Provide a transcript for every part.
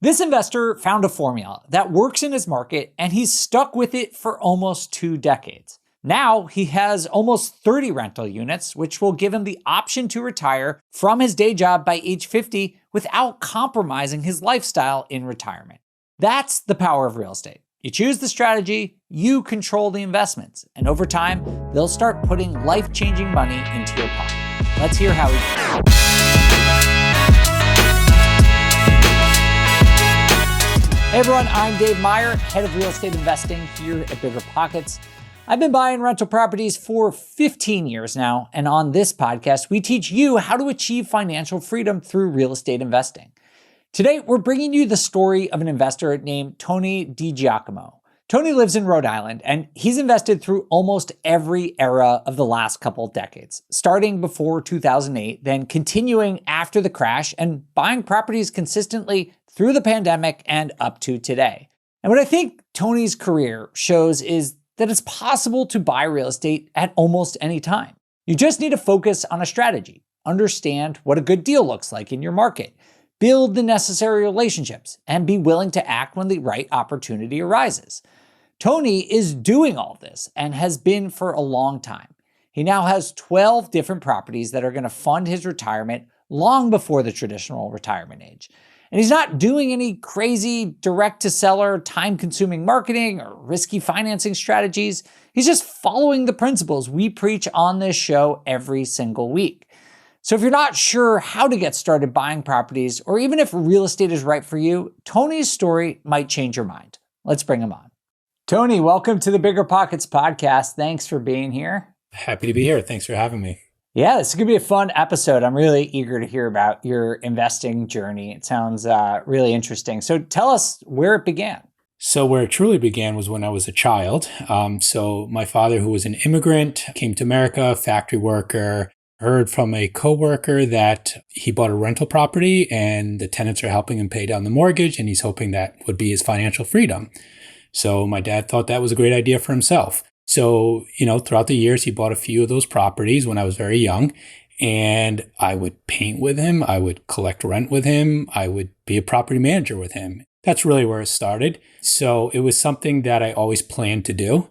This investor found a formula that works in his market, and he's stuck with it for almost 2 decades. Now he has almost 30 rental units, which will give him the option to retire from his day job by age 50 without compromising his lifestyle in retirement. That's the power of real estate. You choose the strategy, you control the investments, and over time, they'll start putting life-changing money into your pocket. Let's hear how he did it. Hey everyone, I'm Dave Meyer, head of real estate investing here at BiggerPockets. I've been buying rental properties for 15 years now, and on this podcast, we teach you how to achieve financial freedom through real estate investing. Today, we're bringing you the story of an investor named Tony DiGiacomo. Tony lives in Rhode Island, and he's invested through almost every era of the last couple decades, starting before 2008, then continuing after the crash, and buying properties consistently through the pandemic and up to today. And what I think Tony's career shows is that it's possible to buy real estate at almost any time. You just need to focus on a strategy, understand what a good deal looks like in your market, build the necessary relationships, and be willing to act when the right opportunity arises. Tony is doing all this and has been for a long time. He now has 12 different properties that are going to fund his retirement long before the traditional retirement age. And he's not doing any crazy direct-to-seller, time-consuming marketing or risky financing strategies. He's just following the principles we preach on this show every single week. So if you're not sure how to get started buying properties, or even if real estate is right for you, Tony's story might change your mind. Let's bring him on. Tony, welcome to the BiggerPockets podcast. Thanks for being here. Happy to be here. Thanks for having me. Yeah, this is going to be a fun episode. I'm really eager to hear about your investing journey. It sounds really interesting. So tell us where it began. So where it truly began was when I was a child. So my father, who was an immigrant, came to America, factory worker, heard from a coworker that he bought a rental property and the tenants are helping him pay down the mortgage, and he's hoping that would be his financial freedom. So my dad thought that was a great idea for himself. So, throughout the years, he bought a few of those properties when I was very young, and I would paint with him. I would collect rent with him. I would be a property manager with him. That's really where it started. So it was something that I always planned to do.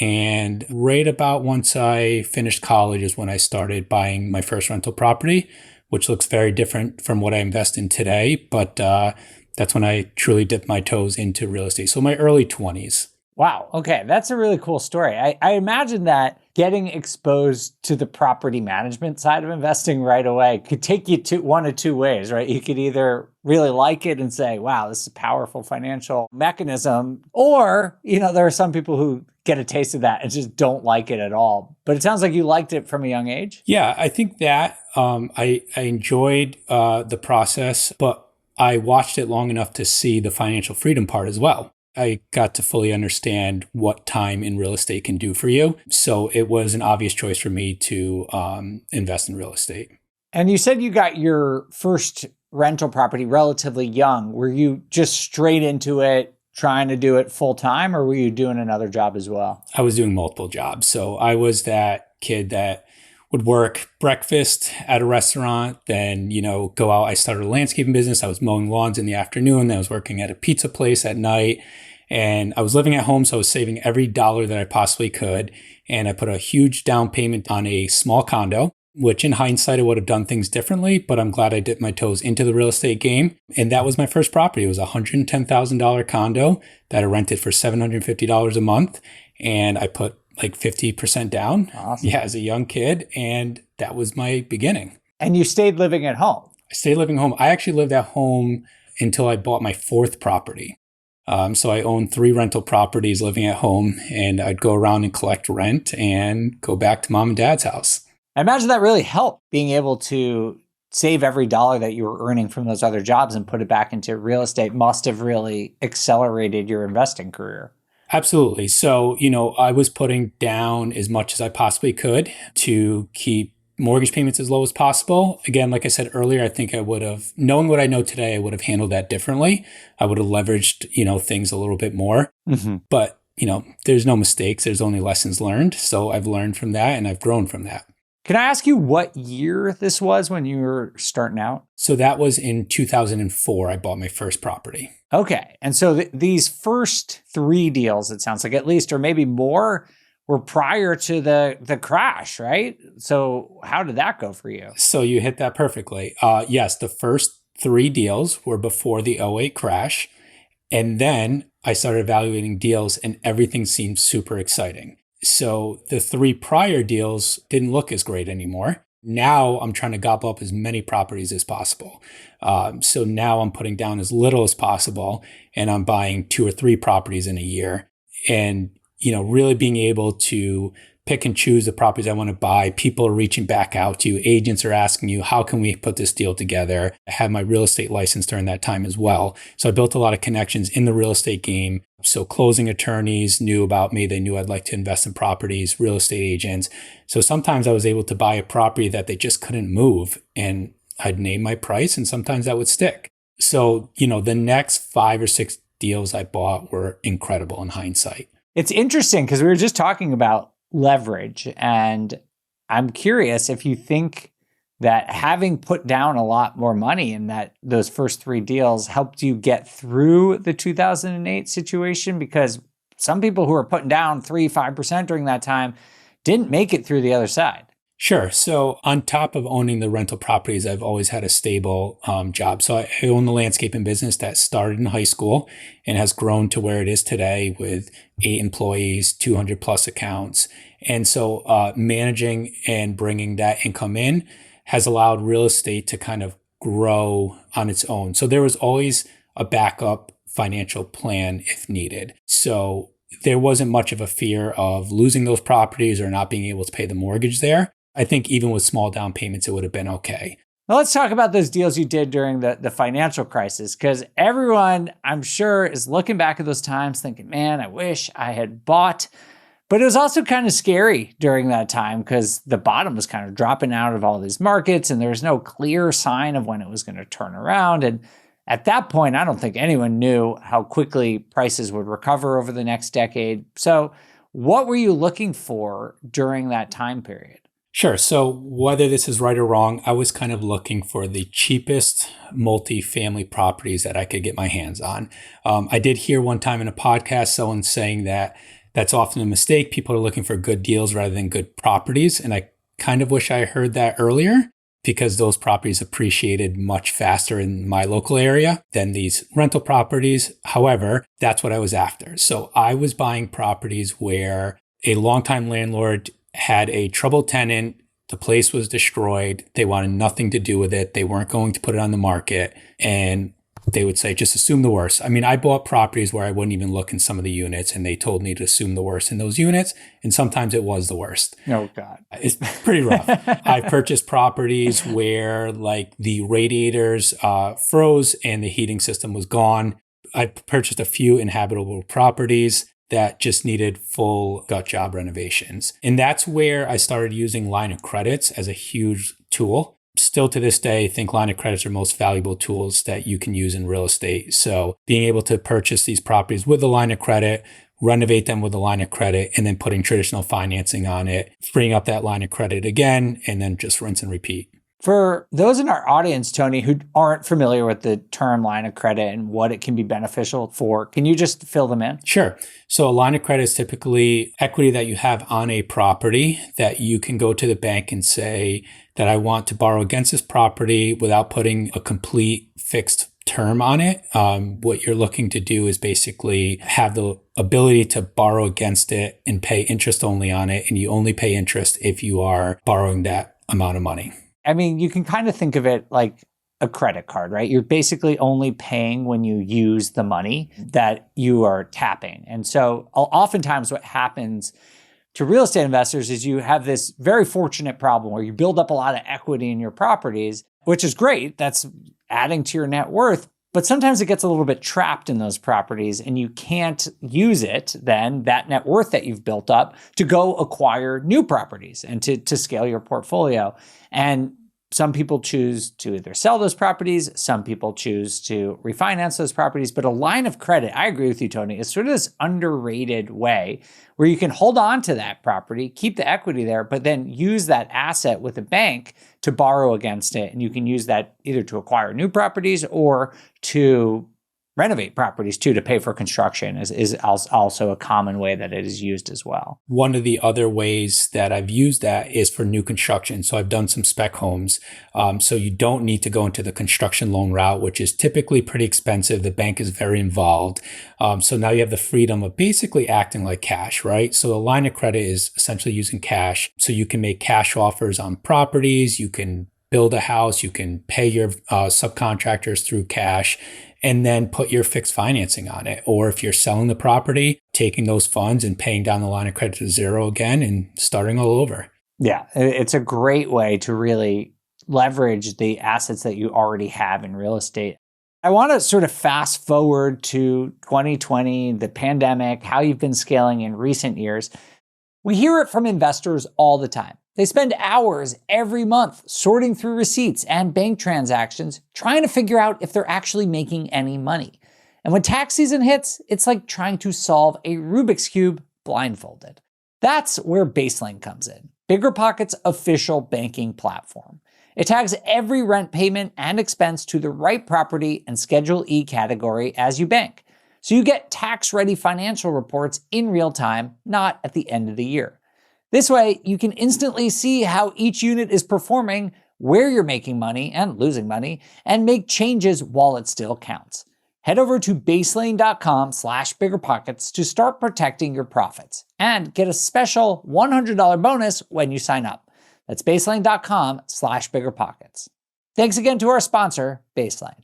And right about once I finished college is when I started buying my first rental property, which looks very different from what I invest in today. But that's when I truly dipped my toes into real estate. So my early 20s. Wow. Okay. That's a really cool story. I imagine that getting exposed to the property management side of investing right away could take you to one of two ways, right? You could either really like it and say, wow, this is a powerful financial mechanism. Or, there are some people who get a taste of that and just don't like it at all. But it sounds like you liked it from a young age. Yeah, I think that I enjoyed the process, but I watched it long enough to see the financial freedom part as well. I got to fully understand what time in real estate can do for you. So it was an obvious choice for me to invest in real estate. And you said you got your first rental property relatively young. Were you just straight into it, trying to do it full time, or were you doing another job as well? I was doing multiple jobs. So I was that kid that would work breakfast at a restaurant, then, go out. I started a landscaping business. I was mowing lawns in the afternoon. Then I was working at a pizza place at night. And I was living at home, so I was saving every dollar that I possibly could. And I put a huge down payment on a small condo, which in hindsight, I would have done things differently, but I'm glad I dipped my toes into the real estate game. And that was my first property. It was a $110,000 condo that I rented for $750 a month. And I put like 50% down. Awesome. Yeah, as a young kid. And that was my beginning. And you stayed living at home? I stayed living home. I actually lived at home until I bought my fourth property. So I owned 3 rental properties living at home, and I'd go around and collect rent and go back to mom and dad's house. I imagine that really helped, being able to save every dollar that you were earning from those other jobs and put it back into real estate must have really accelerated your investing career. Absolutely. So, I was putting down as much as I possibly could to keep mortgage payments as low as possible. Again, like I said earlier, I think I would have, knowing what I know today, I would have handled that differently. I would have leveraged, things a little bit more. Mm-hmm. But, there's no mistakes. There's only lessons learned. So I've learned from that and I've grown from that. Can I ask you what year this was when you were starting out? So that was in 2004, I bought my first property. Okay. And so these first 3 deals, it sounds like at least, or maybe more, were prior to the crash, right? So how did that go for you? So you hit that perfectly. Yes, the first 3 deals were before the '08 crash. And then I started evaluating deals and everything seemed super exciting. So the 3 prior deals didn't look as great anymore. Now I'm trying to gobble up as many properties as possible. So now I'm putting down as little as possible and I'm buying 2 or 3 properties in a year. And really being able to pick and choose the properties I want to buy. People are reaching back out to you. Agents are asking you, how can we put this deal together? I had my real estate license during that time as well. So I built a lot of connections in the real estate game. So closing attorneys knew about me. They knew I'd like to invest in properties, real estate agents. So sometimes I was able to buy a property that they just couldn't move and I'd name my price and sometimes that would stick. So, the next 5 or 6 deals I bought were incredible in hindsight. It's interesting because we were just talking about leverage. And I'm curious if you think that having put down a lot more money in those first 3 deals helped you get through the 2008 situation, because some people who were putting down 3-5% during that time didn't make it through the other side. Sure. So on top of owning the rental properties, I've always had a stable job. So I own the landscaping business that started in high school and has grown to where it is today with 8 employees, 200 plus accounts. And so managing and bringing that income in has allowed real estate to kind of grow on its own. So there was always a backup financial plan if needed. So there wasn't much of a fear of losing those properties or not being able to pay the mortgage there. I think even with small down payments, it would have been okay. Well, let's talk about those deals you did during the financial crisis, because everyone, I'm sure, is looking back at those times thinking, man, I wish I had bought. But it was also kind of scary during that time because the bottom was kind of dropping out of all these markets and there was no clear sign of when it was going to turn around. And at that point, I don't think anyone knew how quickly prices would recover over the next decade. So what were you looking for during that time period? Sure. So whether this is right or wrong, I was kind of looking for the cheapest multifamily properties that I could get my hands on. I did hear one time in a podcast, someone saying that that's often a mistake. People are looking for good deals rather than good properties. And I kind of wish I heard that earlier because those properties appreciated much faster in my local area than these rental properties. However, that's what I was after. So I was buying properties where a longtime landlord had a troubled tenant. The place was destroyed. They wanted nothing to do with it. They weren't going to put it on the market. And they would say, just assume the worst. I mean, I bought properties where I wouldn't even look in some of the units and they told me to assume the worst in those units. And sometimes it was the worst. Oh, God. It's pretty rough. I purchased properties where like the radiators froze and the heating system was gone. I purchased a few inhabitable properties that just needed full gut job renovations. And that's where I started using line of credits as a huge tool. Still to this day, I think line of credits are most valuable tools that you can use in real estate. So being able to purchase these properties with a line of credit, renovate them with a line of credit, and then putting traditional financing on it, freeing up that line of credit again, and then just rinse and repeat. For those in our audience, Tony, who aren't familiar with the term line of credit and what it can be beneficial for, can you just fill them in? Sure. So a line of credit is typically equity that you have on a property that you can go to the bank and say that I want to borrow against this property without putting a complete fixed term on it. What you're looking to do is basically have the ability to borrow against it and pay interest only on it. And you only pay interest if you are borrowing that amount of money. I mean, you can kind of think of it like a credit card, right? You're basically only paying when you use the money that you are tapping. And so oftentimes what happens to real estate investors is you have this very fortunate problem where you build up a lot of equity in your properties, which is great. That's adding to your net worth. But sometimes it gets a little bit trapped in those properties and you can't use it then, that net worth that you've built up, to go acquire new properties and to scale your portfolio. And Some people choose to either sell those properties, some people choose to refinance those properties, but a line of credit, I agree with you, Tony, is sort of this underrated way where you can hold on to that property, keep the equity there, but then use that asset with a bank to borrow against it. And you can use that either to acquire new properties or to renovate properties too, to pay for construction is also a common way that it is used as well. One of the other ways that I've used that is for new construction. So I've done some spec homes. So you don't need to go into the construction loan route, which is typically pretty expensive. The bank is very involved. So now you have the freedom of basically acting like cash, right? So a line of credit is essentially using cash. So you can make cash offers on properties. You can build a house. You can pay your subcontractors through cash, and then put your fixed financing on it. Or if you're selling the property, taking those funds and paying down the line of credit to zero again and starting all over. Yeah, it's a great way to really leverage the assets that you already have in real estate. I want to sort of fast forward to 2020, the pandemic, how you've been scaling in recent years. We hear it from investors all the time. They spend hours every month sorting through receipts and bank transactions, trying to figure out if they're actually making any money. And when tax season hits, it's like trying to solve a Rubik's Cube blindfolded. That's where Baselane comes in, BiggerPockets' official banking platform. It tags every rent payment and expense to the right property and Schedule E category as you bank. So you get tax-ready financial reports in real time, not at the end of the year. This way, you can instantly see how each unit is performing, where you're making money and losing money, and make changes while it still counts. Head over to baselane.com/biggerpockets to start protecting your profits and get a special $100 bonus when you sign up. That's baselane.com/biggerpockets. Thanks again to our sponsor, Baselane.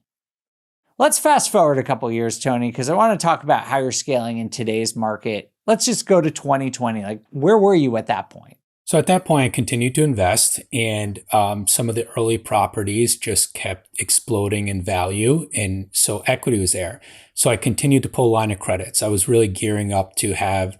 Let's fast forward a couple years, Tony, because I want to talk about how you're scaling in today's market. Let's just go to 2020. Like, where were you at that point? So at that point, I continued to invest, and some of the early properties just kept exploding in value. And so equity was there. So I continued to pull line of credits. I was really gearing up to have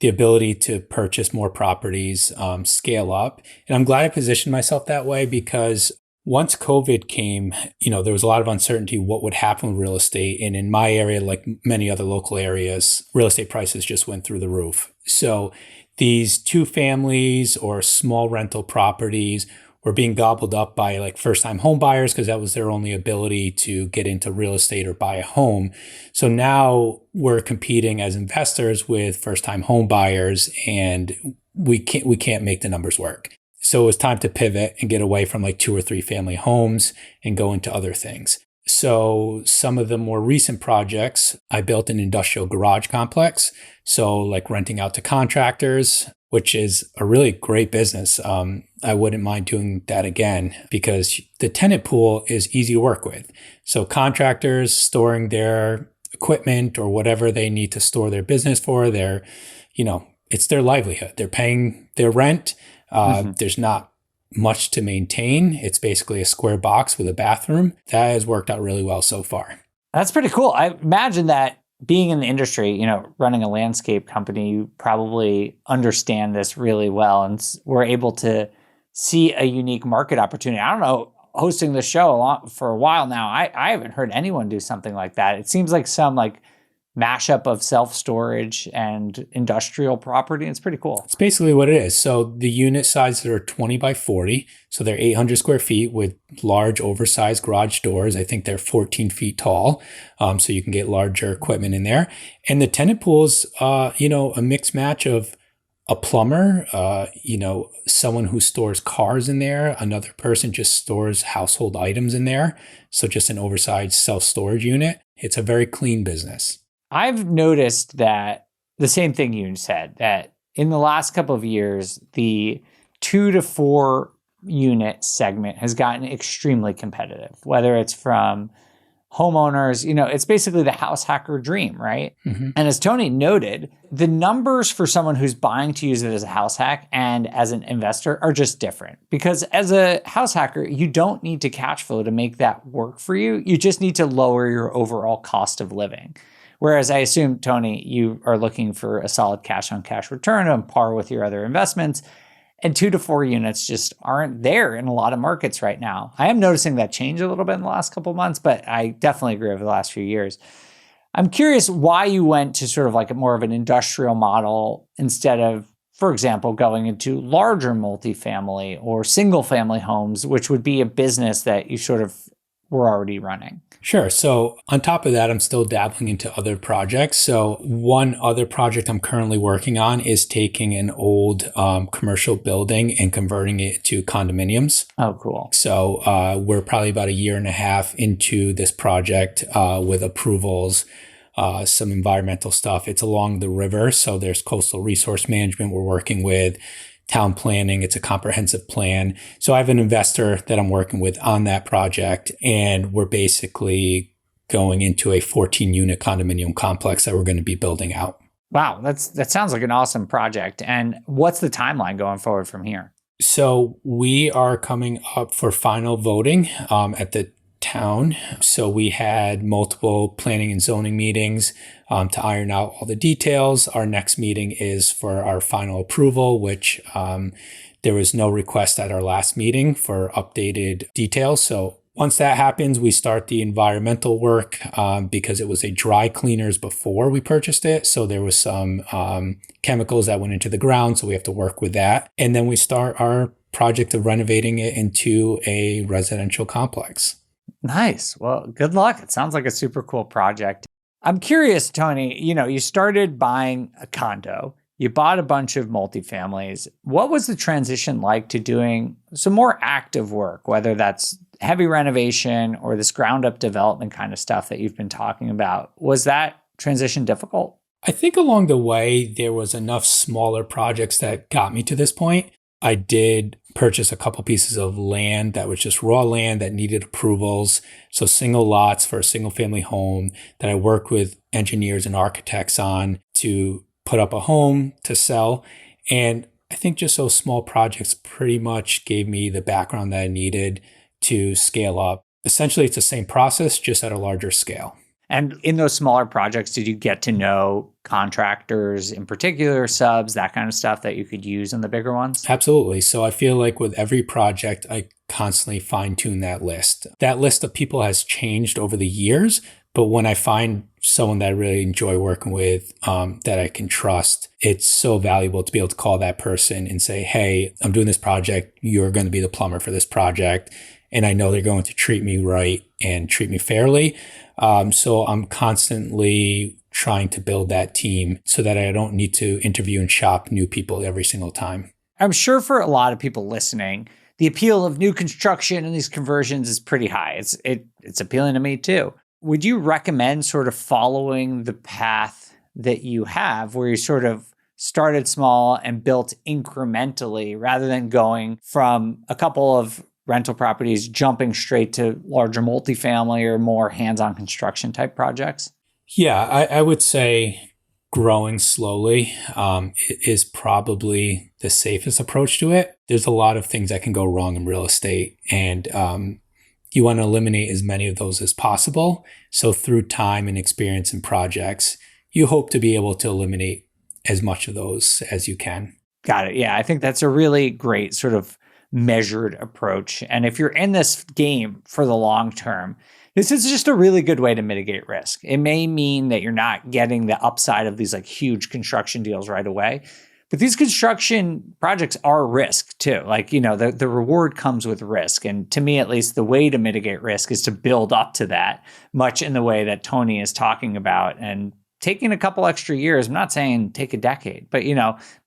the ability to purchase more properties, scale up. And I'm glad I positioned myself that way because once COVID came, there was a lot of uncertainty what would happen with real estate. And in my area, like many other local areas, real estate prices just went through the roof. So these two families or small rental properties were being gobbled up by like first-time home buyers because that was their only ability to get into real estate or buy a home. So now we're competing as investors with first-time home buyers, and we can't make the numbers work. So it was time to pivot and get away from like 2 or 3 family homes and go into other things. So some of the more recent projects, I built an industrial garage complex. So like renting out to contractors, which is a really great business. I wouldn't mind doing that again because the tenant pool is easy to work with. So contractors storing their equipment or whatever they need to store their business for, it's their livelihood. They're paying their rent. There's not much to maintain. It's basically a square box with a bathroom. That has worked out really well so far. That's pretty cool. I imagine that being in the industry, running a landscape company, you probably understand this really well and we're able to see a unique market opportunity. I don't know, hosting the show for a while now, I haven't heard anyone do something like that. It seems like some mashup of self-storage and industrial property. It's pretty cool. It's basically what it is. So the unit sizes are 20 by 40. So they're 800 square feet with large oversized garage doors. I think they're 14 feet tall. So you can get larger equipment in there. And the tenant pool's, a mixed match of a plumber, someone who stores cars in there. Another person just stores household items in there. So just an oversized self-storage unit. It's a very clean business. I've noticed that the same thing you said, that in the last couple of years, the 2 to 4 unit segment has gotten extremely competitive, whether it's from homeowners, it's basically the house hacker dream, right? Mm-hmm. And as Tony noted, the numbers for someone who's buying to use it as a house hack and as an investor are just different. Because as a house hacker, you don't need to cash flow to make that work for you. You just need to lower your overall cost of living. Whereas I assume, Tony, you are looking for a solid cash on cash return on par with your other investments. And 2 to 4 units just aren't there in a lot of markets right now. I am noticing that change a little bit in the last couple of months, but I definitely agree over the last few years. I'm curious why you went to sort of like a more of an industrial model instead of, for example, going into larger multifamily or single family homes, which would be a business that you sort of were already running. Sure. So on top of that, I'm still dabbling into other projects. So one other project I'm currently working on is taking an old commercial building and converting it to condominiums. Oh, cool. So we're probably about a year and a half into this project with approvals, some environmental stuff. It's along the river. So there's coastal resource management we're working with. Town planning. It's a comprehensive plan. So I have an investor that I'm working with on that project, and we're basically going into a 14-unit condominium complex that we're going to be building out. Wow, that sounds like an awesome project. And what's the timeline going forward from here? So we are coming up for final voting at the town. So we had multiple planning and zoning meetings to iron out all the details. Our next meeting is for our final approval, which there was no request at our last meeting for updated details. So once that happens, we start the environmental work because it was a dry cleaners before we purchased it. So there was some chemicals that went into the ground. So we have to work with that. And then we start our project of renovating it into a residential complex. Nice. Well, good luck. It sounds like a super cool project. I'm curious, Tony, you started buying a condo. You bought a bunch of multifamilies. What was the transition like to doing some more active work, whether that's heavy renovation or this ground up development kind of stuff that you've been talking about? Was that transition difficult? I think along the way, there was enough smaller projects that got me to this point. I did purchase a couple pieces of land that was just raw land that needed approvals. So single lots for a single family home that I worked with engineers and architects on to put up a home to sell. And I think just those small projects pretty much gave me the background that I needed to scale up. Essentially, it's the same process, just at a larger scale. And in those smaller projects, did you get to know contractors in particular, subs, that kind of stuff that you could use in the bigger ones? Absolutely. So I feel like with every project, I constantly fine tune that list. That list of people has changed over the years. But when I find someone that I really enjoy working with, that I can trust, it's so valuable to be able to call that person and say, hey, I'm doing this project. You're going to be the plumber for this project. And I know they're going to treat me right and treat me fairly. So I'm constantly trying to build that team so that I don't need to interview and shop new people every single time. I'm sure for a lot of people listening, the appeal of new construction and these conversions is pretty high. It's appealing to me too. Would you recommend sort of following the path that you have where you sort of started small and built incrementally rather than going from a couple of rental properties jumping straight to larger multifamily or more hands-on construction type projects? Yeah, I would say growing slowly is probably the safest approach to it. There's a lot of things that can go wrong in real estate, and you want to eliminate as many of those as possible. So through time and experience in projects, you hope to be able to eliminate as much of those as you can. Got it. Yeah, I think that's a really great sort of measured approach. And if you're in this game for the long term, this is just a really good way to mitigate risk. It may mean that you're not getting the upside of these like huge construction deals right away, but these construction projects are risk too. Like, the reward comes with risk. And to me, at least, the way to mitigate risk is to build up to that, much in the way that Tony is talking about. And taking a couple extra years, I'm not saying take a decade, but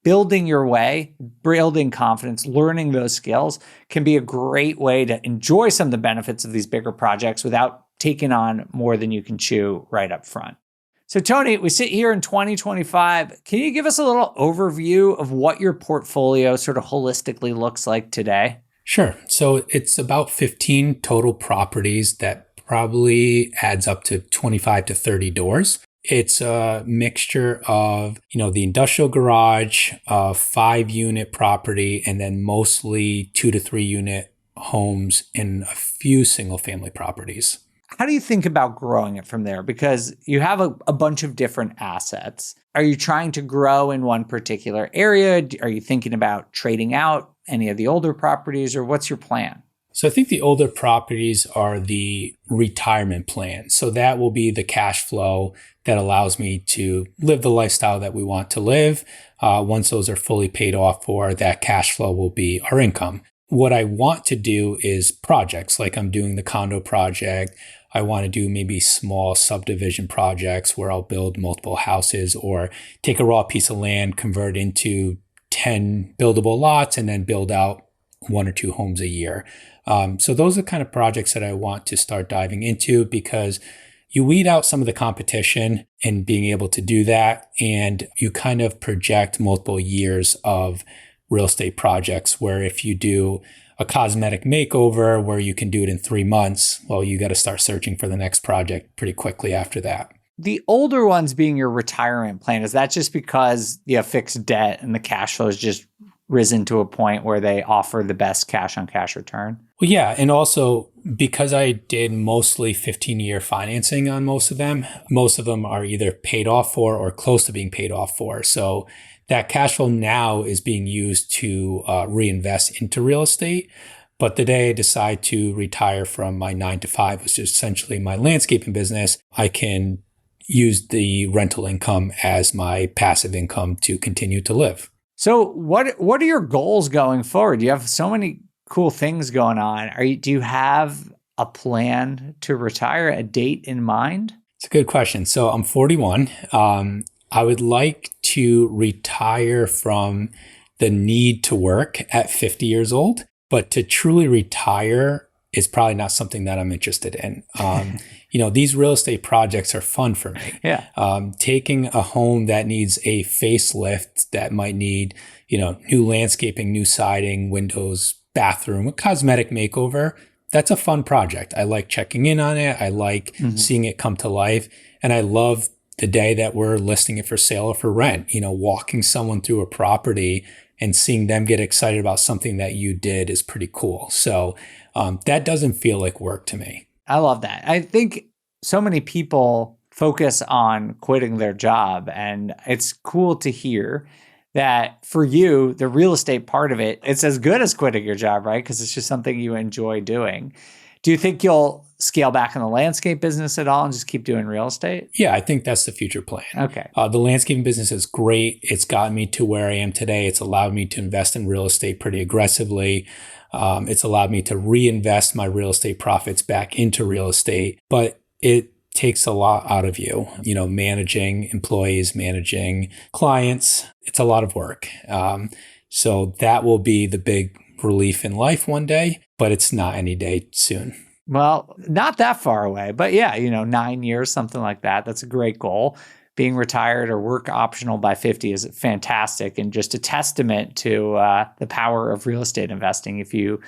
building your way, building confidence, learning those skills can be a great way to enjoy some of the benefits of these bigger projects without taking on more than you can chew right up front. So Tony, we sit here in 2025. Can you give us a little overview of what your portfolio sort of holistically looks like today? Sure. So it's about 15 total properties that probably adds up to 25 to 30 doors. It's a mixture of, the industrial garage, 5-unit property, and then mostly 2 to 3 unit homes and a few single family properties. how do you think about growing it from there? Because you have a bunch of different assets. Are you trying to grow in one particular area? Are you thinking about trading out any of the older properties, or what's your plan? So I think the older properties are the retirement plan. So that will be the cash flow that allows me to live the lifestyle that we want to live. Once those are fully paid off for, that cash flow will be our income. What I want to do is projects, like I'm doing the condo project. I want to do maybe small subdivision projects where I'll build multiple houses or take a raw piece of land, convert into 10 buildable lots, and then build out 1 or 2 homes a year. So those are the kind of projects that I want to start diving into, because you weed out some of the competition and being able to do that. And you kind of project multiple years of real estate projects, where if you do a cosmetic makeover where you can do it in 3 months, well, you got to start searching for the next project pretty quickly after that. The older ones being your retirement plan, is that just because you have fixed debt and the cash flow has just risen to a point where they offer the best cash on cash return? Well, yeah. And also because I did mostly 15-year financing on most of them are either paid off for or close to being paid off for. So that cash flow now is being used to reinvest into real estate. But the day I decide to retire from my 9 to 5, which is essentially my landscaping business, I can use the rental income as my passive income to continue to live. So what are your goals going forward? You have so many cool things going on. Do you have a plan to retire, a date in mind? It's a good question. So I'm 41. I would like to retire from the need to work at 50 years old, but to truly retire is probably not something that I'm interested in. These real estate projects are fun for me. Yeah. Taking a home that needs a facelift, that might need, new landscaping, new siding, windows, bathroom, a cosmetic makeover. That's a fun project. I like checking in on it. I like seeing it come to life. And I love the day that we're listing it for sale or for rent, walking someone through a property and seeing them get excited about something that you did is pretty cool. So that doesn't feel like work to me. I love that. I think so many people focus on quitting their job, and it's cool to hear that for you, the real estate part of it, it's as good as quitting your job, right? Because it's just something you enjoy doing. Do you think you'll scale back in the landscape business at all and just keep doing real estate? Yeah, I think that's the future plan. Okay. The landscaping business is great. It's gotten me to where I am today. It's allowed me to invest in real estate pretty aggressively. It's allowed me to reinvest my real estate profits back into real estate, but it takes a lot out of you, managing employees, managing clients. It's a lot of work. So that will be the big relief in life one day, but it's not any day soon. Well, not that far away, but yeah, 9 years, something like that. That's a great goal. Being retired or work optional by 50 is fantastic, and just a testament to the power of real estate investing. If you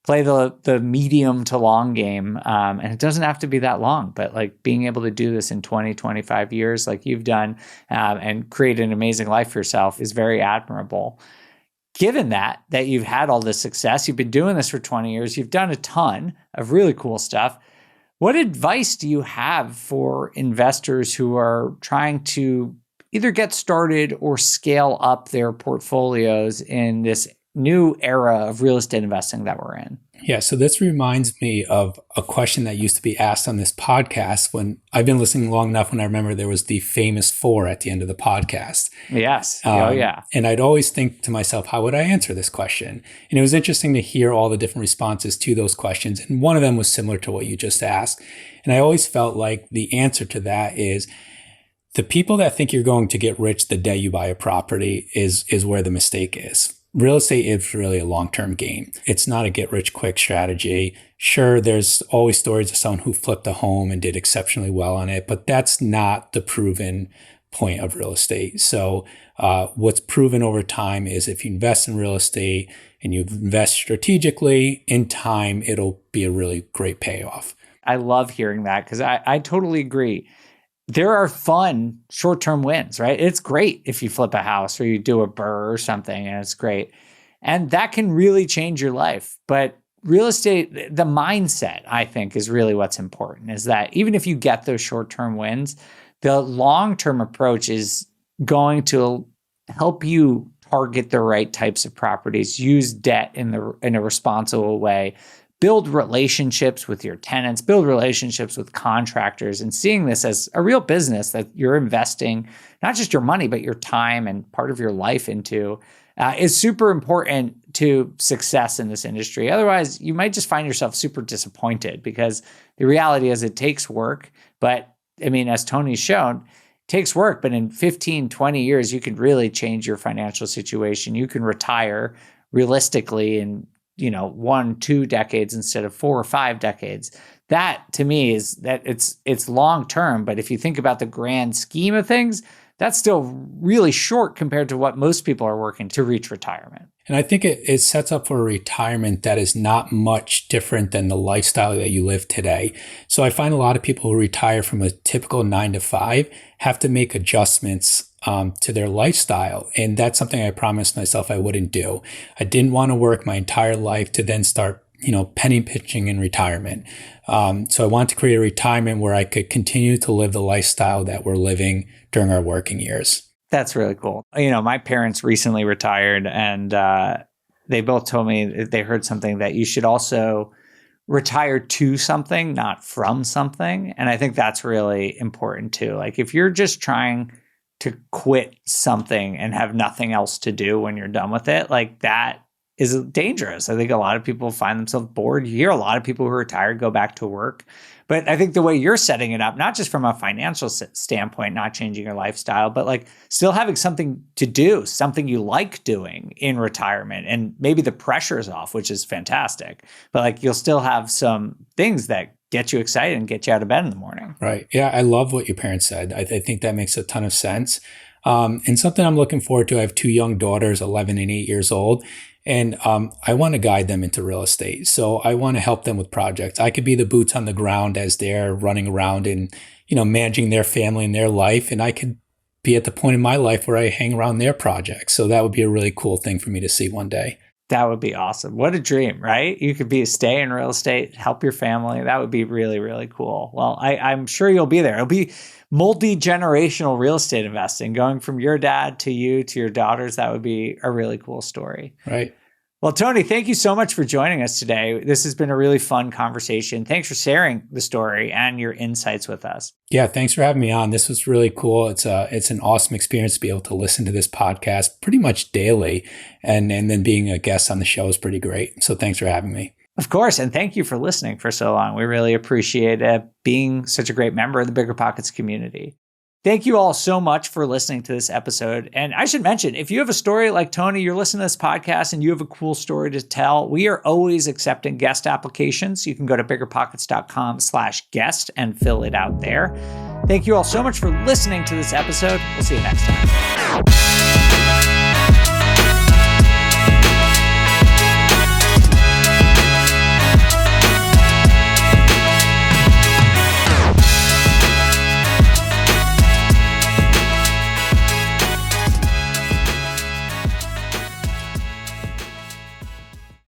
play the medium to long game, and it doesn't have to be that long, but like being able to do this in 20, 25 years like you've done and create an amazing life for yourself is very admirable. Given that you've had all this success, you've been doing this for 20 years, you've done a ton of really cool stuff. What advice do you have for investors who are trying to either get started or scale up their portfolios in this new era of real estate investing that we're in? Yeah, so this reminds me of a question that used to be asked on this podcast when I've been listening long enough, when I remember there was the famous 4 at the end of the podcast. Yes. Yeah. And I'd always think to myself, how would I answer this question? And it was interesting to hear all the different responses to those questions. And one of them was similar to what you just asked. And I always felt like the answer to that is the people that think you're going to get rich the day you buy a property is where the mistake is. Real estate is really a long-term game. It's not a get-rich-quick strategy. Sure, there's always stories of someone who flipped a home and did exceptionally well on it, but that's not the proven point of real estate. So what's proven over time is if you invest in real estate and you invest strategically, in time, it'll be a really great payoff. I love hearing that because I totally agree. There are fun short-term wins, right? It's great if you flip a house or you do a burr or something, and it's great. And that can really change your life. But real estate, the mindset, I think, is really what's important, is that even if you get those short-term wins, the long-term approach is going to help you target the right types of properties, use debt in a responsible way, build relationships with your tenants, build relationships with contractors, and seeing this as a real business that you're investing not just your money, but your time and part of your life into, is super important to success in this industry. Otherwise, you might just find yourself super disappointed, because the reality is it takes work. But I mean, as Tony's shown, it takes work, but in 15, 20 years, you can really change your financial situation. You can retire realistically in 1, 2 decades instead of 4 or 5 decades. That to me is that it's long term, but if you think about the grand scheme of things, that's still really short compared to what most people are working to reach retirement. And I think it sets up for a retirement that is not much different than the lifestyle that you live today. So I find a lot of people who retire from a typical 9 to 5 have to make adjustments to their lifestyle. And that's something I promised myself I wouldn't do. I didn't want to work my entire life to then start, penny pinching in retirement. So I wanted to create a retirement where I could continue to live the lifestyle that we're living during our working years. That's really cool. My parents recently retired, and they both told me they heard something that you should also retire to something, not from something. And I think that's really important too. Like if you're just trying to quit something and have nothing else to do when you're done with it, like that is dangerous. I think a lot of people find themselves bored. You hear a lot of people who are retired go back to work. But I think the way you're setting it up, not just from a financial standpoint, not changing your lifestyle, but like still having something to do, something you like doing in retirement, and maybe the pressure is off, which is fantastic. But like you'll still have some things that get you excited and get you out of bed in the morning. Right. Yeah, I love what your parents said. I think that makes a ton of sense. And something I'm looking forward to, I have 2 young daughters, 11 and 8 years old. And I want to guide them into real estate. So I want to help them with projects. I could be the boots on the ground as they're running around and, managing their family and their life. And I could be at the point in my life where I hang around their projects. So that would be a really cool thing for me to see one day. That would be awesome. What a dream, right? You could stay in real estate, help your family. That would be really, really cool. Well, I'm sure you'll be there. It'll be multi-generational real estate investing, going from your dad to you to your daughters. That would be a really cool story. Right. Well, Tony, thank you so much for joining us today. This has been a really fun conversation. Thanks for sharing the story and your insights with us. Yeah, thanks for having me on. This was really cool. It's an awesome experience to be able to listen to this podcast pretty much daily. And then being a guest on the show is pretty great. So thanks for having me. Of course. And thank you for listening for so long. We really appreciate being such a great member of the BiggerPockets community. Thank you all so much for listening to this episode. And I should mention, if you have a story like Tony, you're listening to this podcast and you have a cool story to tell, we are always accepting guest applications. You can go to biggerpockets.com/guest and fill it out there. Thank you all so much for listening to this episode. We'll see you next time.